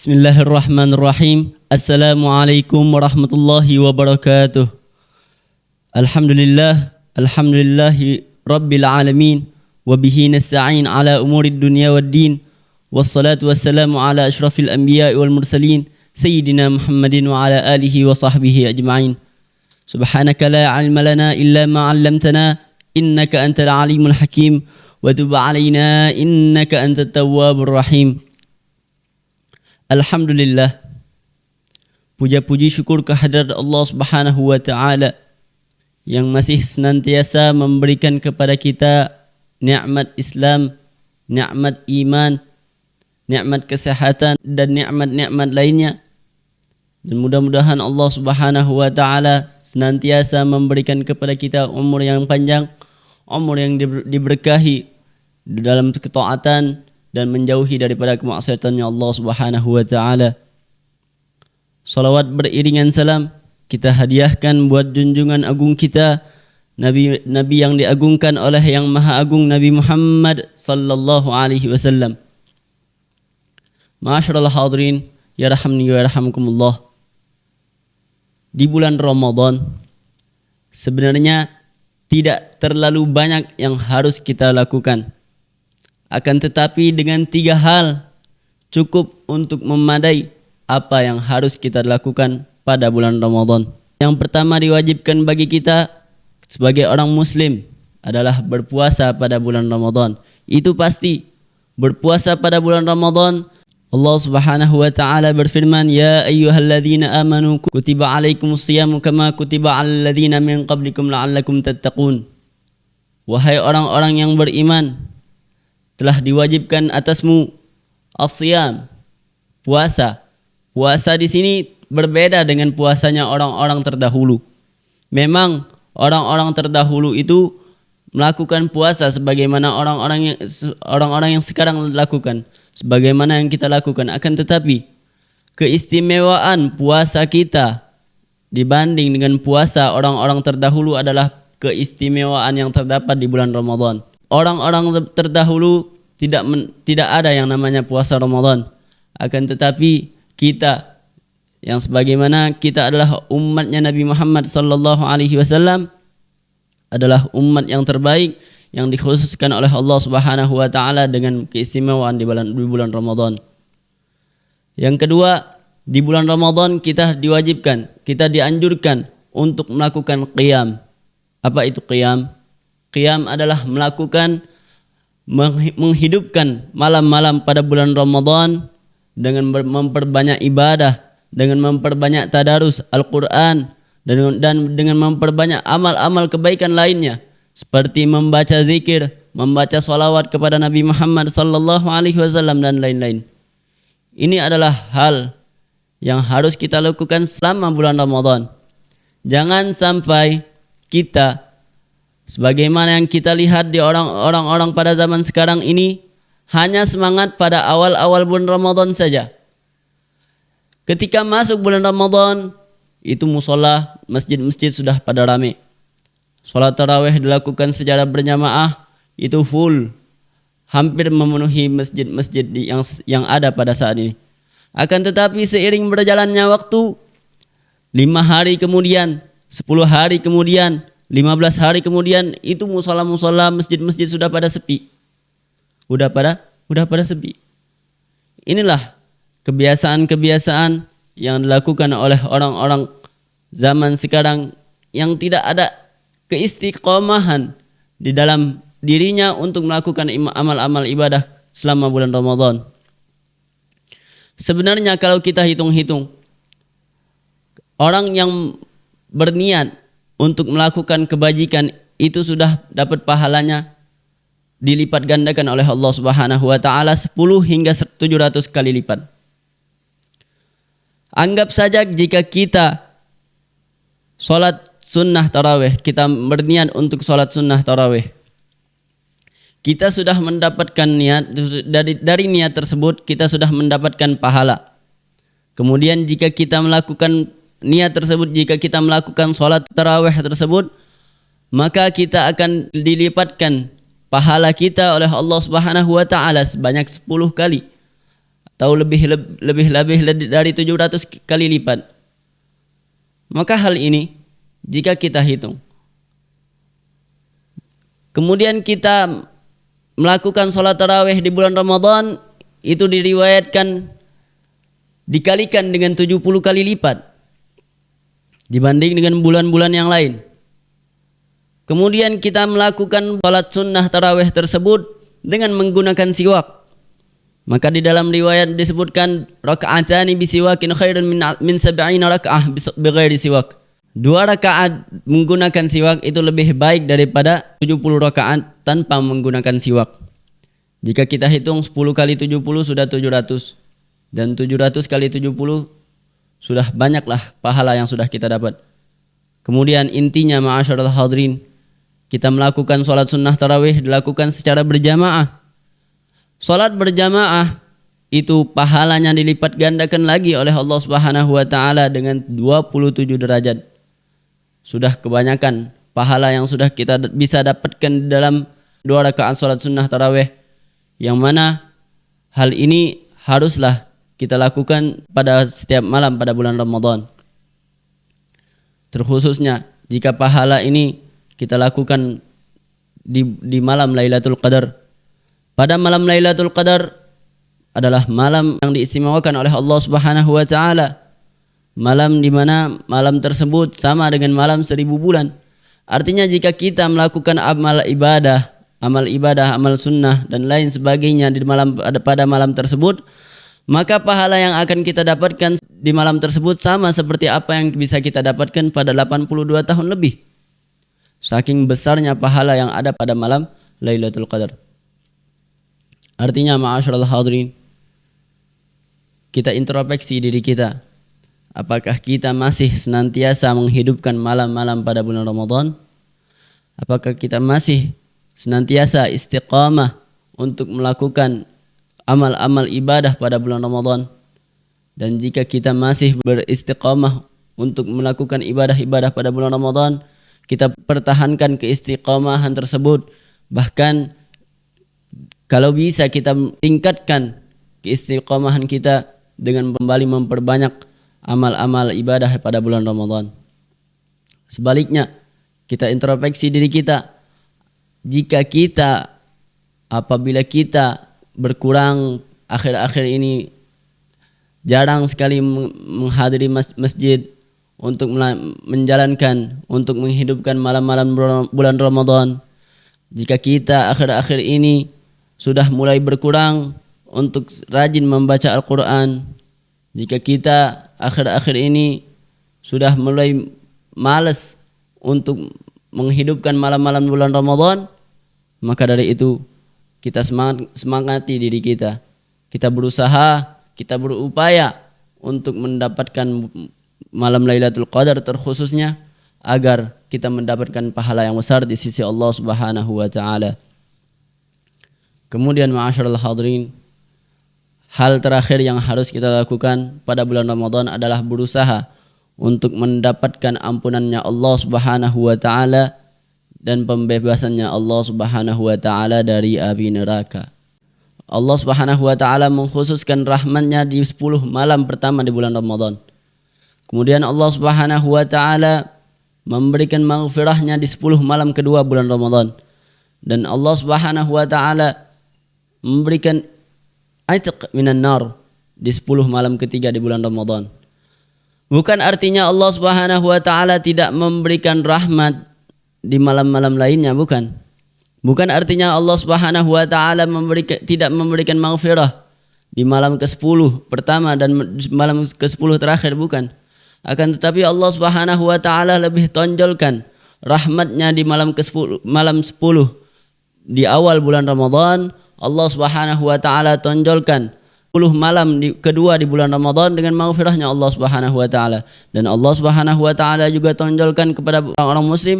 Bismillahirrahmanirrahim. Assalamualaikum warahmatullahi wabarakatuh. Alhamdulillahi rabbil alamin. Wabihi nasta'in ala umurid dunya waddin. Wassalatu wassalamu ala ashrafil anbiya wal mursalin. Sayyidina Muhammadin wa ala alihi wa sahbihi ajma'in. Subhanaka la ilma lana illa ma 'allamtana. Innaka antal alimul hakim. Wa tub 'alaina innaka antat tawwabur rahim. Alhamdulillah, puja-puji syukur kehadirat Allah Subhanahu wa Ta'ala yang masih senantiasa memberikan kepada kita nikmat Islam, nikmat iman, nikmat kesehatan dan nikmat-nikmat lainnya. Dan mudah-mudahan Allah Subhanahu wa Ta'ala senantiasa memberikan kepada kita umur yang panjang, umur yang diberkahi dalam ketaatan dan menjauhi daripada kemaksiatannya Allah Subhanahu wa Ta'ala. Salawat beriringan salam kita hadiahkan buat junjungan agung kita, Nabi yang diagungkan oleh yang Maha Agung, Nabi Muhammad sallallahu alaihi wasallam. Ma'asyiral hadirin, ya rahmani wa yarhamukumullah. Di bulan Ramadan sebenarnya tidak terlalu banyak yang harus kita lakukan. Akan tetapi dengan 3 hal cukup untuk memadai apa yang harus kita lakukan pada bulan Ramadan. Yang pertama diwajibkan bagi kita sebagai orang muslim adalah berpuasa pada bulan Ramadan. Itu pasti. Berpuasa pada bulan Ramadan, Allah Subhanahu wa Ta'ala berfirman, "Ya ayyuhalladzina amanu kutiba alaikumusyamu kama kutiba 'alal ladzina min qablikum la'allakum tattaqun." Wahai orang-orang yang beriman, telah diwajibkan atasmu as-siyam, puasa. Puasa di sini berbeda dengan puasanya orang-orang terdahulu. Memang orang-orang terdahulu itu melakukan puasa sebagaimana orang-orang yang sekarang lakukan, sebagaimana yang kita lakukan. Akan tetapi keistimewaan puasa kita dibanding dengan puasa orang-orang terdahulu adalah keistimewaan yang terdapat di bulan Ramadan. Orang-orang terdahulu tidak ada yang namanya puasa Ramadan. Akan tetapi kita yang sebagaimana kita adalah umatnya Nabi Muhammad sallallahu alaihi wasallam adalah umat yang terbaik yang dikhususkan oleh Allah Subhanahu wa Ta'ala dengan keistimewaan di bulan Ramadan. Yang kedua, di bulan Ramadan kita dianjurkan untuk melakukan qiyam. Apa itu qiyam? Qiyam adalah menghidupkan malam-malam pada bulan Ramadan dengan memperbanyak ibadah, dengan memperbanyak tadarus Al-Quran, dan dengan memperbanyak amal-amal kebaikan lainnya seperti membaca zikir, membaca salawat kepada Nabi Muhammad sallallahu alaihi wasallam dan lain-lain. Ini adalah hal yang harus kita lakukan selama bulan Ramadan. Jangan sampai kita sebagaimana yang kita lihat di orang-orang pada zaman sekarang ini hanya semangat pada awal-awal bulan Ramadan saja. Ketika masuk bulan Ramadan, itu musola, masjid-masjid sudah pada ramai. Salat tarawih dilakukan secara berjamaah, itu full. Hampir memenuhi masjid-masjid yang ada pada saat ini. Akan tetapi seiring berjalannya waktu, 5 hari kemudian, 10 hari kemudian, 15 hari kemudian, itu musola-musola, masjid-masjid sudah pada sepi. Udah pada sepi. Inilah kebiasaan-kebiasaan yang dilakukan oleh orang-orang zaman sekarang yang tidak ada keistiqomahan di dalam dirinya untuk melakukan amal-amal ibadah selama bulan Ramadan. Sebenarnya kalau kita hitung-hitung, orang yang berniat untuk melakukan kebajikan itu sudah dapat pahalanya dilipat gandakan oleh Allah Subhanahu wa Ta'ala 10 hingga 700 kali lipat. Anggap saja jika kita sholat sunnah tarawih, kita berniat untuk sholat sunnah tarawih, kita sudah mendapatkan niat, dari niat tersebut kita sudah mendapatkan pahala. Kemudian jika kita melakukan niat tersebut, jika kita melakukan sholat tarawih tersebut, maka kita akan dilipatkan pahala kita oleh Allah Subhanahu wa Ta'ala sebanyak 10 kali. atau lebih dari 700 kali lipat. Maka hal ini jika kita hitung, kemudian kita melakukan sholat tarawih di bulan Ramadan, itu diriwayatkan dikalikan dengan 70 kali lipat dibanding dengan bulan-bulan yang lain. Kemudian kita melakukan sholat sunnah tarawih tersebut dengan menggunakan siwak. Maka di dalam riwayat disebutkan raka'atani bisiwakin khairun min 70 raka'ah bighairi siwak. 2 rakaat menggunakan siwak itu lebih baik daripada 70 rakaat tanpa menggunakan siwak. Jika kita hitung 10 kali 70 sudah 700, dan 700 kali 70 sudah banyaklah pahala yang sudah kita dapat. Kemudian intinya ma'asyiral hadirin, kita melakukan sholat sunnah tarawih dilakukan secara berjamaah. Sholat berjamaah itu pahalanya dilipat gandakan lagi oleh Allah Subhanahu wa taala dengan 27 derajat. Sudah kebanyakan pahala yang sudah kita bisa dapatkan dalam 2 rakaat sholat sunnah tarawih, yang mana hal ini haruslah kita lakukan pada setiap malam pada bulan Ramadan. Terkhususnya jika pahala ini kita lakukan di malam Lailatul Qadar. Pada malam Lailatul Qadar adalah malam yang diistimewakan oleh Allah Subhanahu wa taala. Malam di mana malam tersebut sama dengan malam 1000 bulan. Artinya jika kita melakukan amal ibadah, amal sunnah dan lain sebagainya pada malam tersebut, maka pahala yang akan kita dapatkan di malam tersebut sama seperti apa yang bisa kita dapatkan pada 82 tahun lebih. Saking besarnya pahala yang ada pada malam Lailatul Qadar. Artinya ma'asyiral hadirin, kita introspeksi diri kita. Apakah kita masih senantiasa menghidupkan malam-malam pada bulan Ramadan? Apakah kita masih senantiasa istiqamah untuk melakukan amal-amal ibadah pada bulan Ramadan? Dan jika kita masih beristiqamah untuk melakukan ibadah-ibadah pada bulan Ramadan, kita pertahankan keistiqamahan tersebut. Bahkan kalau bisa kita tingkatkan keistiqamahan kita dengan kembali memperbanyak amal-amal ibadah pada bulan Ramadan. Sebaliknya, kita introspeksi diri kita. Apabila kita berkurang akhir-akhir ini, jarang sekali menghadiri masjid untuk menjalankan, untuk menghidupkan malam-malam bulan Ramadan. Jika kita akhir-akhir ini sudah mulai berkurang untuk rajin membaca Al-Quran, jika kita akhir-akhir ini sudah mulai malas untuk menghidupkan malam-malam bulan Ramadan, maka dari itu kita semangati diri kita. Kita berusaha, kita berupaya untuk mendapatkan malam Lailatul Qadar terkhususnya, agar kita mendapatkan pahala yang besar di sisi Allah Subhanahu wa taala. Kemudian ma'asyiral hadirin, hal terakhir yang harus kita lakukan pada bulan Ramadan adalah berusaha untuk mendapatkan ampunannya Allah Subhanahu wa taala dan pembebasannya Allah Subhanahu wa taala dari api neraka. Allah Subhanahu wa taala mengkhususkan rahmatnya di 10 malam pertama di bulan Ramadan. Kemudian Allah Subhanahu wa taala memberikan maghfirahnya di 10 malam kedua bulan Ramadan. Dan Allah Subhanahu wa taala memberikan aitq minan nar di 10 malam ketiga di bulan Ramadan. Bukan artinya Allah Subhanahu wa taala tidak memberikan rahmat di malam-malam lainnya, bukan. Bukan artinya Allah Subhanahu wa taala tidak memberikan maghfirah di malam ke-10 pertama dan malam ke-10 terakhir, bukan. Akan tetapi Allah Subhanahu wa taala lebih tonjolkan rahmatnya di malam ke-10, malam 10 di awal bulan Ramadan. Allah Subhanahu wa taala tonjolkan 10 malam kedua di bulan Ramadan dengan maghfirahnya Allah Subhanahu wa taala. Dan Allah Subhanahu wa taala juga tonjolkan kepada orang-orang muslim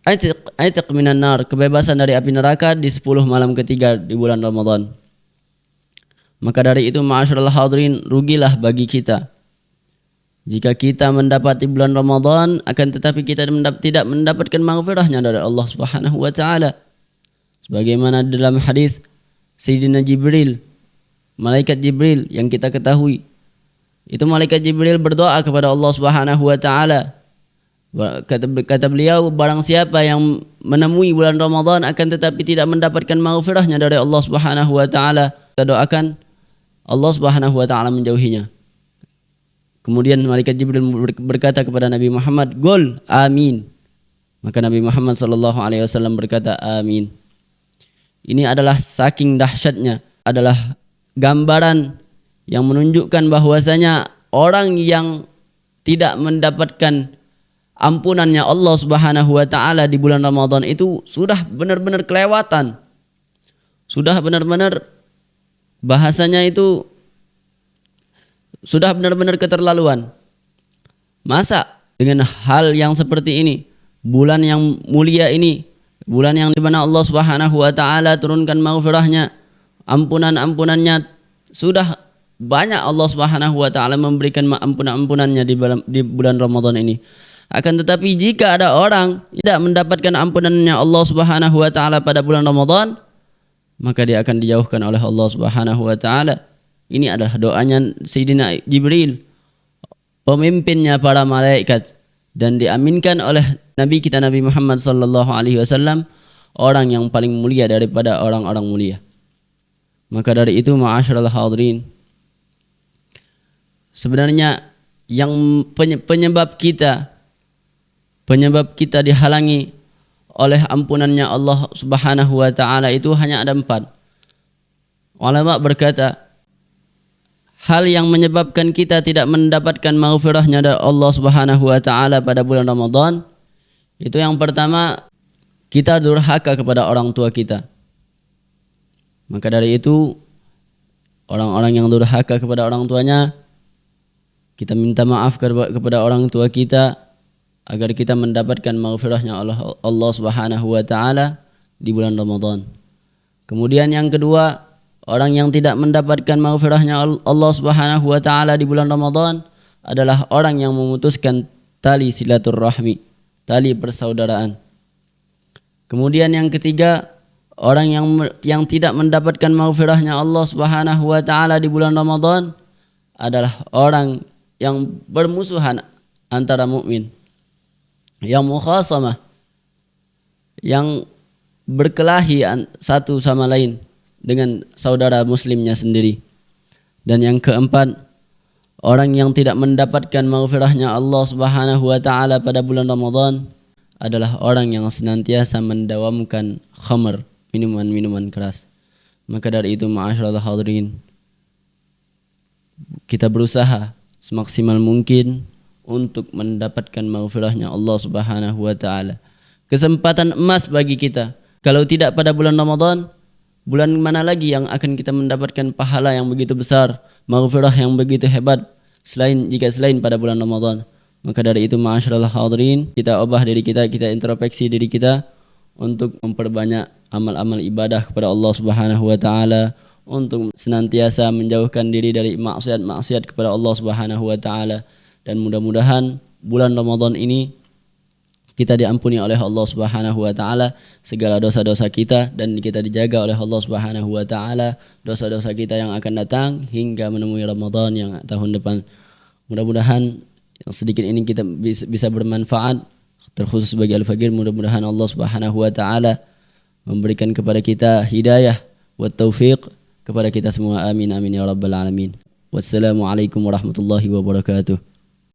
aitq minan nar, kebebasan dari api neraka di 10 malam ketiga di bulan Ramadan. Maka dari itu ma'asyiral hadirin, rugilah bagi kita jika kita mendapati bulan Ramadan akan tetapi kita tidak mendapatkan maghfirahnya dari Allah Subhanahu wa taala. Sebagaimana dalam hadis Sayyidina Jibril malaikat Jibril yang kita ketahui. Itu malaikat Jibril berdoa kepada Allah Subhanahu wa taala. Kata beliau, barang siapa yang menemui bulan Ramadan akan tetapi tidak mendapatkan maghfirahnya dari Allah Subhanahu wa taala, kita doakan Allah Subhanahu wa taala menjauhinya. Kemudian malaikat Jibril berkata kepada Nabi Muhammad, "Qul amin." Maka Nabi Muhammad sallallahu alaihi wasallam berkata, "Amin." Ini adalah saking dahsyatnya, adalah gambaran yang menunjukkan bahwasanya orang yang tidak mendapatkan ampunannya Allah Subhanahu wa taala di bulan Ramadan itu sudah benar-benar kelewatan. Sudah benar-benar bahasanya itu sudah benar-benar keterlaluan. Masa dengan hal yang seperti ini, bulan yang mulia ini, bulan yang di mana Allah Subhanahu wa taala turunkan maghfirahnya, ampunan-ampunannya, sudah banyak Allah Subhanahu wa taala memberikan ampunan-ampunannya di bulan Ramadan ini. Akan tetapi jika ada orang tidak mendapatkan ampunannya Allah Subhanahu wa taala pada bulan Ramadan, maka dia akan dijauhkan oleh Allah Subhanahu wa taala. Ini adalah doanya Sayyidina Jibril, pemimpinnya para malaikat, dan diaminkan oleh Nabi kita Nabi Muhammad sallallahu alaihi wasallam, orang yang paling mulia daripada orang-orang mulia. Maka dari itu ma'asyiral hadirin, sebenarnya yang penyebab kita dihalangi oleh ampunannya Allah Subhanahu wa taala itu hanya ada 4. Ulama berkata, hal yang menyebabkan kita tidak mendapatkan maghfirahnya dari Allah Subhanahu wa taala pada bulan Ramadan, itu yang pertama, kita durhaka kepada orang tua kita. Maka dari itu, orang-orang yang durhaka kepada orang tuanya, kita minta maaf kepada orang tua kita agar kita mendapatkan maghfirahnya Allah Subhanahu wa taala di bulan Ramadan. Kemudian yang kedua, orang yang tidak mendapatkan maghfirahnya Allah Subhanahu wa taala di bulan Ramadan adalah orang yang memutuskan tali silaturrahmi, tali persaudaraan. Kemudian yang ketiga, orang yang tidak mendapatkan maghfirahnya Allah Subhanahu wa taala di bulan Ramadan adalah orang yang bermusuhan antara mukmin, yang mukhasamah, yang berkelahi satu sama lain dengan saudara muslimnya sendiri. Dan yang keempat, orang yang tidak mendapatkan maghfirahnya Allah Subhanahu wa taala pada bulan Ramadan adalah orang yang senantiasa mendawamkan khamr, minuman-minuman keras. Maka dari itu ma'asyiral hadirin, kita berusaha semaksimal mungkin untuk mendapatkan maghfirahnya Allah Subhanahu wa taala. Kesempatan emas bagi kita. Kalau tidak pada bulan Ramadan, bulan mana lagi yang akan kita mendapatkan pahala yang begitu besar, maghfirah yang begitu hebat selain pada bulan Ramadan. Maka dari itu ma'asyiral hadirin, kita ubah diri kita, kita introspeksi diri kita untuk memperbanyak amal-amal ibadah kepada Allah Subhanahu wa taala, untuk senantiasa menjauhkan diri dari maksiat-maksiat kepada Allah Subhanahu wa taala, dan mudah-mudahan bulan Ramadan ini kita diampuni oleh Allah Subhanahu wa taala segala dosa-dosa kita, dan kita dijaga oleh Allah Subhanahu wa taala dosa-dosa kita yang akan datang hingga menemui Ramadan yang tahun depan. Mudah-mudahan yang sedikit ini kita bisa bermanfaat, terkhusus bagi Al-Faqir. Mudah-mudahan Allah Subhanahu wa taala memberikan kepada kita hidayah wa taufiq kepada kita semua. Amin amin ya rabbal alamin. Wassalamualaikum warahmatullahi wabarakatuh.